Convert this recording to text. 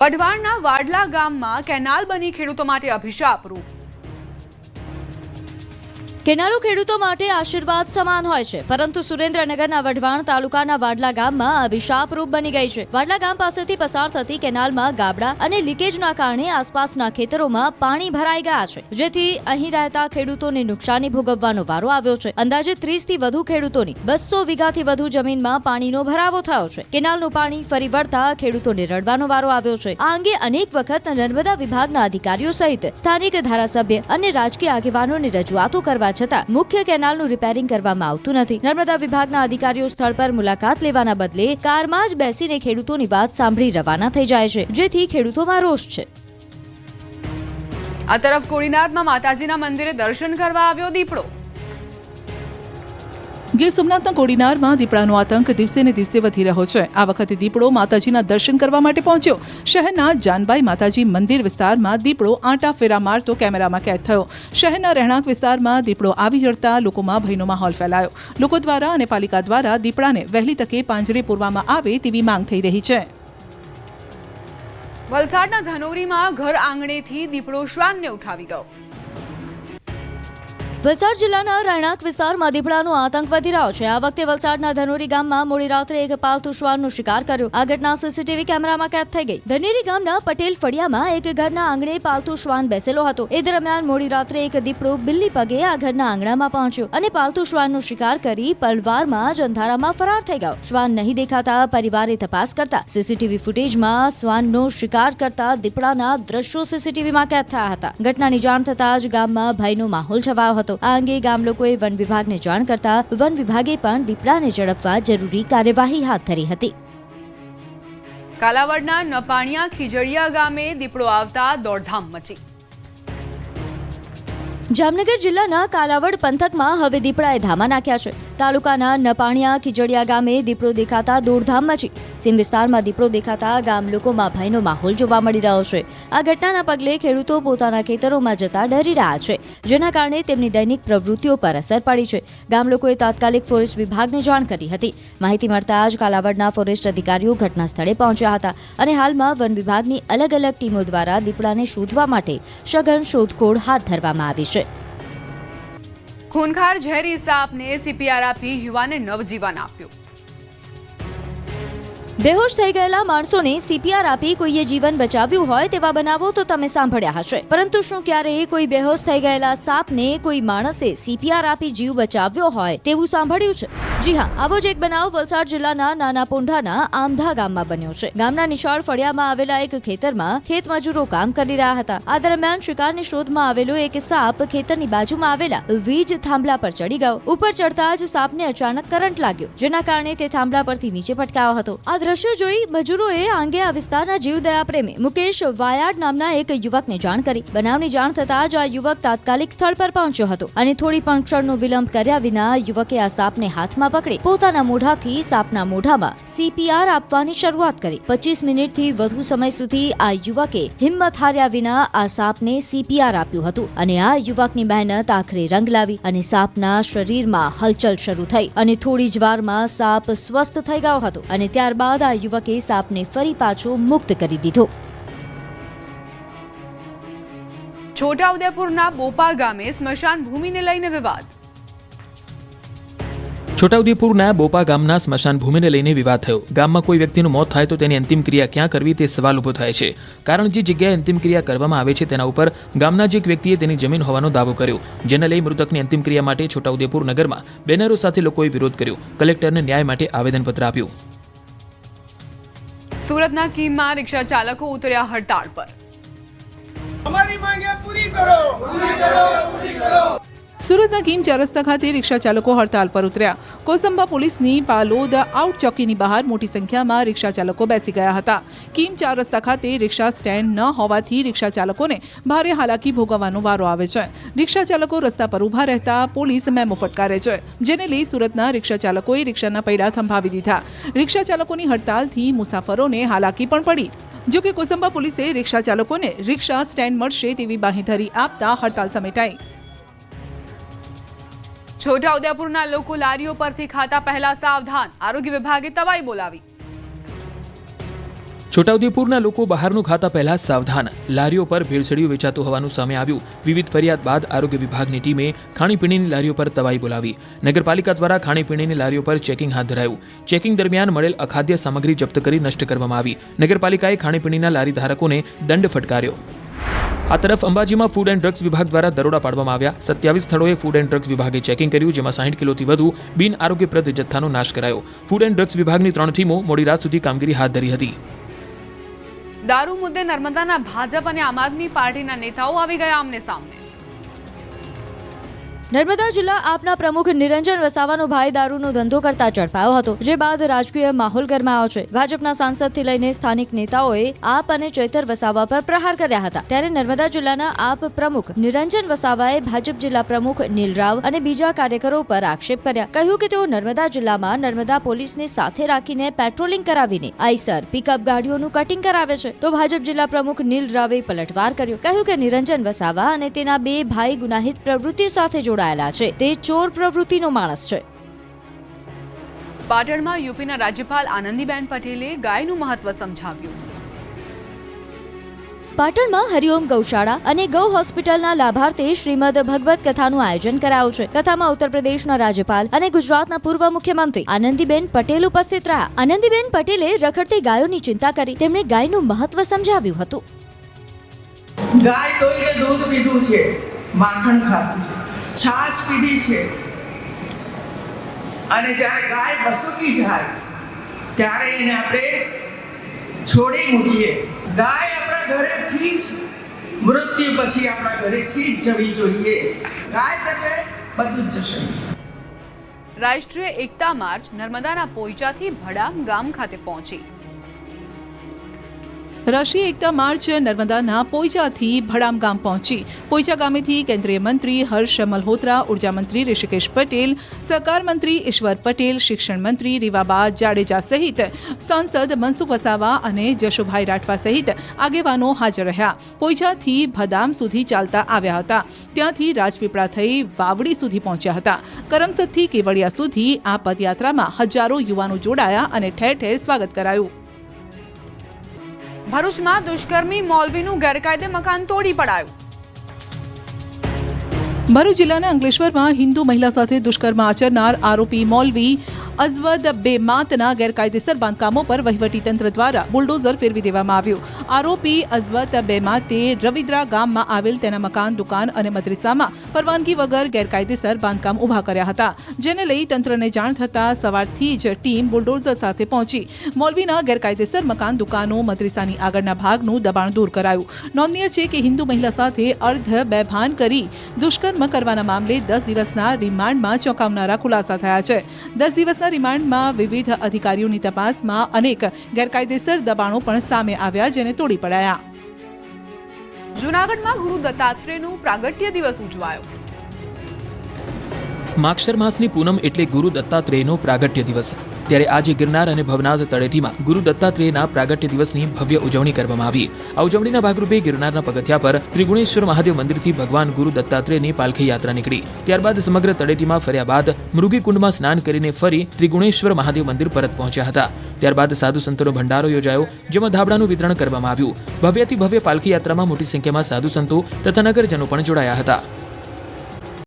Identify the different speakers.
Speaker 1: વઢવાણના વાડલા ગામમાં કેનાલ બની ખેડૂતો માટે અભિશાપરૂપ।
Speaker 2: કેનાલો ખેડૂતો માટે આશીર્વાદ સમાન હોય છે, પરંતુ સુરેન્દ્રનગરના વઢવાણ તાલુકાના વાડલા ગામમાં અભિશાપરૂપ બની ગઈ છે। વાડલા ગામ પાસેથી પસાર થતી કેનાલમાં ગાબડા અને લીકેજના કારણે આસપાસના ખેતરોમાં પાણી ભરાઈ ગયા છે, જેથી અહીં રહેતા ખેડૂતોને નુકસાની ભોગવવાનો વારો આવ્યો છે। અંદાજે 30 થી વધુ ખેડૂતોની 200 વીઘાથી વધુ જમીનમાં પાણીનો ભરાવો થયો છે। કેનાલનું પાણી ફરી વળતા ખેડૂતોને રડવાનો વારો આવ્યો છે। આ અંગે અનેક વખત નર્મદા વિભાગના અધિકારીઓ સહિત સ્થાનિક ધારાસભ્ય અને રાજકીય આગેવાનોને રજૂઆતો કરવા છતાં મુખ્ય કેનાલનું રિપેરિંગ કરવામાં આવતું નથી। નર્મદા વિભાગના અધિકારીઓ સ્થળ પર મુલાકાત લેવાના બદલે કારમાં જ બેસીને ખેડૂતોની વાત સાંભળી રવાના થઈ જાય છે, જેથી ખેડૂતોમાં રોષ છે।
Speaker 1: આ તરફ કોડીનારમાં માતાજીના મંદિરે દર્શન કરવા આવ્યો દીપડો।
Speaker 3: ગીર સોમનાથના કોડીનારમાં દીપડાનો આતંક દિવસે ને દિવસે વધી રહ્યો છે। આ વખતે દીપડો માતાજીના દર્શન કરવા માટે પહોંચ્યો। શહેરના જાનબાઈ માતાજી મંદિર વિસ્તારમાં દીપડો આંટા ફેરા મારતો કેમેરામાં કેદ થયો। શહેરના રહેણાંક વિસ્તારમાં દીપડો આવી જડતા લોકોમાં ભયનો માહોલ ફેલાયો। લોકો દ્વારા અને પાલિકા દ્વારા દીપડાને વહેલી તકે પાંજરે પૂરવામાં આવે તેવી માંગ થઈ રહી છે।
Speaker 1: વલસાડના ધનોરીમાં ઘર આંગણેથી દીપડો શ્વાનને ઉઠાવી ગયો।
Speaker 2: વલસાડ જિલ્લાના રહેણાંક વિસ્તારમાં દીપડાનો આતંક વધી રહ્યો છે। આ વખતે વલસાડના ધનોરી ગામમાં મોડી રાત્રે એક પાલતુ શ્વાનનો શિકાર કર્યો। આ ઘટના સીસીટીવી કેમેરામાં કેદ થઈ ગઈ। ધનેરી ગામના પટેલ ફળિયામાં એક ઘરના આંગણે પાલતુ શ્વાન બેસેલો હતો। એ દરમિયાન મોડી રાત્રે એક દીપડો બિલ્લી પગે આ ઘરના આંગણામાં પહોંચ્યો અને પાલતુ શ્વાનનો શિકાર કરી પળવારમાં જ અંધારામાં ફરાર થઈ ગયો। શ્વાન નહીં દેખાતા પરિવારે તપાસ કરતા સીસીટીવી ફૂટેજમાં શ્વાનનો શિકાર કરતા દીપડાના દ્રશ્યો સીસીટીવીમાં કેદ થયા હતા। ઘટનાની જાણ થતાં જ ગામમાં ભયનો માહોલ છવાયો હતો। આ અંગે ગામ લોકોએ વન વિભાગને જાણ કરતા વન વિભાગે પણ દીપડાને ઝડપવા જરૂરી કાર્યવાહી હાથ ધરી હતી।
Speaker 1: કાલાવડના નપાણિયા ખીજડીયા ગામે દીપડો આવતા દોડધામ મચી।
Speaker 2: જામનગર જિલ્લાના કાલાવડ પંથકમાં હવે દીપડાએ ધામા નાખ્યા છે। તાલુકાના નપાણિયા ખીજડીયા ગામે દીપડો દેખાતા દોડધામ મચી। સીમ વિસ્તારમાં દીપડો દેખાતા ગામ લોકોમાં ભયનો માહોલ જોવા મળી રહ્યો છે। આ ઘટનાના પગલે ખેડૂતો પોતાના ખેતરોમાં જતા ડરી રહ્યા છે, જેના કારણે તેમની દૈનિક પ્રવૃત્તિઓ પર અસર પડી છે। ગામ લોકોએ તાત્કાલિક ફોરેસ્ટ વિભાગને જાણ કરી હતી। માહિતી મળતા જ કાલાવડના ફોરેસ્ટ અધિકારીઓ ઘટના સ્થળે પહોંચ્યા હતા અને હાલમાં વન વિભાગની અલગ અલગ ટીમો દ્વારા દીપડાને શોધવા માટે સઘન શોધખોળ હાથ ધરવામાં આવી છે।
Speaker 1: ખૂનખાર ઝેરી સાપને સીપીઆર આપી યુવાને નવજીવન આપ્યું।
Speaker 2: બેહોશ થઈ ગયેલા માણસોને સીપીઆર આપી કોઈએ જીવન બચાવ્યું હોય તેવા બનાવો તો તમે સાંભળ્યા હશે, પરંતુ શું ક્યારેય કોઈ બેહોશ થઈ ગયેલા સાપને કોઈ માણસે સીપીઆર આપી જીવ બચાવ્યો હોય તેવું સાંભળ્યું છે? જી હા, આવો જ એક બનાવ વલસાડ જિલ્લાના નાના પોંઢાના આમધા ગામમાં બન્યો છે। ગામના નિશાળ ફળિયામાં આવેલા એક ખેતરમાં ખેત મજૂરો કામ કરી રહ્યા હતા। આ દરમિયાન શિકારની શોધમાં આવેલો એક સાપ ખેતરની બાજુમાં આવેલા વીજ થાંભલા પર ચડી ગયો। ઉપર ચડતા જ સાપને અચાનક કરંટ લાગ્યો, જેના કારણે તે થાંભલા પરથી નીચે પટકાયો હતો। આ દ્રશ્યો જોઈ મજૂરોએ આ અંગે આ વિસ્તારના જીવદયા પ્રેમી મુકેશ વાયાડ નામના એક યુવકને જાણ કરી। બનાવની જાણ થતાં જ આ યુવક તાત્કાલિક સ્થળ પર પહોંચ્યો હતો અને થોડી પણ ક્ષણનો વિલંબ કર્યા વિના યુવકે આ સાપને હાથમાં પકડી પોતાના મોઢાથી સાપના મોઢામાં સીપીઆર આપવાની શરૂઆત કરી। 25 મિનિટથી વધુ સમય સુધી આ યુવકે હિંમત હાર્યા વિના આ સાપને સીપીઆર આપ્યું હતું અને આ યુવકની મહેનત આખરે રંગ લાવી અને સાપના શરીરમાં હલચલ શરૂ થઈ અને થોડી જ વારમાં સાપ સ્વસ્થ થઈ ગયો હતો અને ત્યારબાદ આ યુવકે સાપને ફરી પાછો મુક્ત કરી દીધો।
Speaker 1: છોટાઉદેપુરના બોપા ગામે સ્મશાન ભૂમિને લઈને વિવાદ।
Speaker 4: છોટાઉદેપુરના બોપા ગામના સ્મશાન ભૂમિને લઈને વિવાદ થયો। ગામમાં કોઈ વ્યક્તિનું મોત થાય તો તેની અંતિમ ક્રિયા ક્યાં કરવી તે સવાલ ઊભો થાય છે, કારણ જે જગ્યાએ અંતિમ ક્રિયા કરવામાં આવે છે તેના ઉપર ગામના જ એક વ્યક્તિએ તેની જમીન હોવાનો દાવો કર્યો, જેને લઈ મૃતકની અંતિમ ક્રિયા માટે છોટાઉદેપુર નગરમાં બેનરો સાથે લોકોએ વિરોધ કર્યો। કલેક્ટરને ન્યાય માટે આવેદનપત્ર આપ્યું।
Speaker 1: સુરતના કીમમાં રિક્ષા ચાલકો ઉતર્યા હડતાળ પર।
Speaker 3: સુરતના કીમ ચાર રસ્તા ખાતે રિક્ષા ચાલકો હડતાલ પર ઉતર્યા। કોસંબા પોલીસની પાલોદ આઉટ ચોકીની બહાર મોટી સંખ્યામાં રિક્ષા ચાલકો બેસી ગયા હતા। કીમ ચાર રસ્તા ખાતે રિક્ષા સ્ટેન્ડ ન હોવાથી રિક્ષા ચાલકોને ભારે હાલાકી ભોગવવાનો વારો આવે છે। રિક્ષા ચાલકો રસ્તા પર ઊભા રહેતા પોલીસ મેમો ફટકારે છે, જેને લઈ સુરતના રિક્ષા ચાલકોએ રિક્ષાના પૈડા થંભાવી દીધા। રિક્ષા ચાલકોની હડતાલથી મુસાફરોને હાલાકી પણ પડી। જો કે કોસંબા પોલીસે રિક્ષા ચાલકોને રિક્ષા સ્ટેન્ડ મળશે તેવી બાંહેધરી આપતા હડતાલ સમેટાઈ।
Speaker 1: છોટાઉદેપુરના લોકો લારીઓ પરથી ખાતા પહેલા સાવધાન, આરોગ્ય વિભાગે તવાઈ બોલાવી।
Speaker 4: છોટાઉદેપુરના લોકો બહારનું ખાતા પહેલા સાવધાન. લારીઓ પર ભેળસેળિયું વેચાતું હોવાનું સામે આવ્યું. વિવિધ ફરિયાદ બાદ આરોગ્ય વિભાગની ટીમે ખાણીપીણીની લારીઓ પર તવાઈ બોલાવી. નગરપાલિકા દ્વારા ખાણીપીણીની લારીઓ પર ચેકિંગ હાથ ધરાયું. ચેકિંગ દરમિયાન મળેલ અખાદ્ય સામગ્રી જપ્ત કરી નષ્ટ કરવામાં આવી. નગરપાલિકાએ ખાણીપીણીના લારી ધારકોને દંડ ફટકાર્યો. આ તરફ અંબાજીમાં ફૂડ એન્ડ ડ્રગ્સ વિભાગ દ્વારા દરોડા પાડવામાં આવ્યા. 27 સ્થળોએ ફૂડ એન્ડ ડ્રગ્સ વિભાગે ચેકિંગ કર્યું, જેમાં 60 કિલોથી વધુ બિન આરોગ્યપ્રદ જથ્થાનો નાશ કરાયો. ફૂડ એન્ડ ડ્રગ્સ વિભાગની 3 ટીમો મોડી રાત સુધી કામગીરી હાથ ધરી હતી.
Speaker 1: દારૂ મુદ્દે નર્મદાના ભાજપ અને આમ આદમી પાર્ટીના નેતાઓ આવી ગયા આમને સામને.
Speaker 2: નર્મદા જિલ્લા આપના પ્રમુખ નિરંજન વસાવાનો ભાઈ દારૂનો ધંધો કરતા ઝડપાયો હતો, જે બાદ રાજકીય માહોલ ગરમાયો છે. ભાજપના સાંસદથી લઈને સ્થાનિક નેતાઓએ આપ અને ચૈતર વસાવા પર પ્રહાર કર્યા હતા. ત્યારે નર્મદા જિલ્લાના આપ પ્રમુખ નિરંજન વસાવાએ ભાજપ જિલ્લા પ્રમુખ નીલ રાવ અને બીજા કાર્યકરો પર આક્ષેપ કર્યા. કહ્યું કે તેઓ નર્મદા જિલ્લામાં નર્મદા પોલીસને સાથે રાખીને પેટ્રોલિંગ કરાવીને આઈસર પિકઅપ ગાડીઓનું કટિંગ કરાવે છે. તો ભાજપ જિલ્લા પ્રમુખ નીલ રાવે પલટવાર કર્યો. કહ્યું કે નિરંજન વસાવા અને તેના 2 ભાઈ ગુનાહિત પ્રવૃત્તિઓ સાથે જોડાયા છે. તે ચોર પ્રવૃત્તિનો માણસ છે.
Speaker 1: પાટણમાં યુપીના રાજ્યપાલ આનંદીબેન પટેલે ગાયનું મહત્વ સમજાવ્યું.
Speaker 2: પાટણમાં હરિઓમ ગૌશાળા અને ગૌ હોસ્પિટલના લાભાર્થે શ્રીમદ ભગવત કથાનું આયોજન કરાયું છે. કથામાં ઉત્તર પ્રદેશના રાજ્યપાલ અને ગુજરાતના પૂર્વ મુખ્યમંત્રી આનંદીબેન પટેલ ઉપસ્થિત રહ્યા. આનંદીબેન પટેલે રખડતી ગાયોની ચિંતા કરી તેમણે ગાયનું મહત્વ સમજાવ્યું હતું.
Speaker 5: ગાય દોઈને દૂધ પીધું છે, માખણ ખાધું છે, છાશ પીધી છે, અને જ્યારે ગાય બસુકી જાય ત્યારે એને આપણે છોડી મૂકીએ. ગાય આપણા ઘરેથી જ મૃત્યુ પછી આપણા ઘરેથી જ જવી જોઈએ. ગાય જશે, બધું જ જશે.
Speaker 1: રાષ્ટ્રીય એકતા માર્ચ નર્મદાના પોઈચાથી ભડામ ગામ ખાતે પહોંચી.
Speaker 3: રાષ્ટ્રીય એકતા માર્ચ નર્મદાના પોઈચાથી ભડામ ગામ પહોંચી. પોઈચા ગામેથી કેન્દ્રીય મંત્રી હર્ષ મલ્હોત્રા, ઉર્જા મંત્રી ઋષિકેશ પટેલ, સહકાર મંત્રી ઈશ્વર પટેલ, શિક્ષણ મંત્રી રીવાબા જાડેજા સહિત સાંસદ મનસુખ વસાવા અને જશુભાઈ રાઠવા સહિત આગેવાનો હાજર રહ્યા. પોઈચાથી ભદામ સુધી ચાલતા આવ્યા હતા. ત્યાંથી રાજપીપળા થઈ વાવડી સુધી પહોંચ્યા હતા. કરમસદથી કેવડિયા સુધી આ પદયાત્રામાં હજારો યુવાનો જોડાયા અને ઠેર ઠેર સ્વાગત કરાયું.
Speaker 1: ભરૂચમાં દુષ્કર્મી મૌલવીનું ગેરકાયદે મકાન તોડી પડાયું.
Speaker 3: ભરૂચ જિલ્લાના અંકલેશ્વરમાં હિન્દુ મહિલા સાથે દુષ્કર્મ આચરનાર આરોપી મૌલવી અઝવદ બેમાતના ગેરકાયદેસર બાંધકામો પર વહીવટીતંત્ર દ્વારા બુલડોઝર ફેરવી દેવામાં આવ્યું. આરોપી અઝવદ બેમાતે રવિદ્રા ગામમાં આવેલ તેના મકાન, દુકાન અને મદ્રેસામાં પરવાનગી વગર ગેરકાયદેસર બાંધકામ ઊભા કર્યા હતા, જેને લઈ તંત્રને જાણ થતાં સવારથી જ ટીમ બુલડોઝર સાથે પહોંચી મૌલવીના ગેરકાયદેસર મકાન, દુકાનો, મદ્રેસાની આગળના ભાગનું દબાણ દૂર કરાયું. નોંધનીય છે કે હિન્દુ મહિલા સાથે અર્ધ બેભાન કરી દુષ્કર્મ કરવાના મામલે 10 દિવસના રિમાન્ડમાં ચોંકાવનારા ખુલાસા થયા છે. 10 દિવસના રિમાન્ડમાં વિવિધ અધિકારીઓની તપાસમાં અનેક ગેરકાયદેસર દબાણો પણ સામે આવ્યા, જેને તોડી પડાયા.
Speaker 1: જૂનાગઢમાં ગુરુ દત્તાત્રેયનો પ્રાગટ્ય દિવસ ઉજવાયો.
Speaker 4: માગશર માસની પૂનમ એટલે ગુરુ દત્તાત્રેયનો પ્રાગટ્ય દિવસ. ત્યારે આજે ગિરનાર અને ભવનાથ તળેટીમાં ગુરુ દત્તાત્રેયના પ્રાગટ્ય દિવસની ભવ્ય ઉજવણી કરવામાં આવી. આ ઉજવણીના ભાગરૂપે ગિરનારના પગથિયા પર ત્રિગુણેશ્વર મહાદેવ મંદિરથી ભગવાન ગુરુ દત્તાત્રેયની પાલખી યાત્રા નીકળી. ત્યારબાદ સમગ્ર તળેટીમાં ફર્યા બાદ મૃગીકુંડમાં સ્નાન કરીને ફરી ત્રિગુણેશ્વર મહાદેવ મંદિર પરત પહોંચ્યા હતા. ત્યારબાદ સાધુ સંતોનો ભંડારો યોજાયો, જેમાં ધાબળાનું વિતરણ કરવામાં આવ્યું. ભવ્યથી ભવ્ય પાલખી યાત્રામાં મોટી સંખ્યામાં સાધુ સંતો તથા નગરજનો પણ જોડાયા હતા.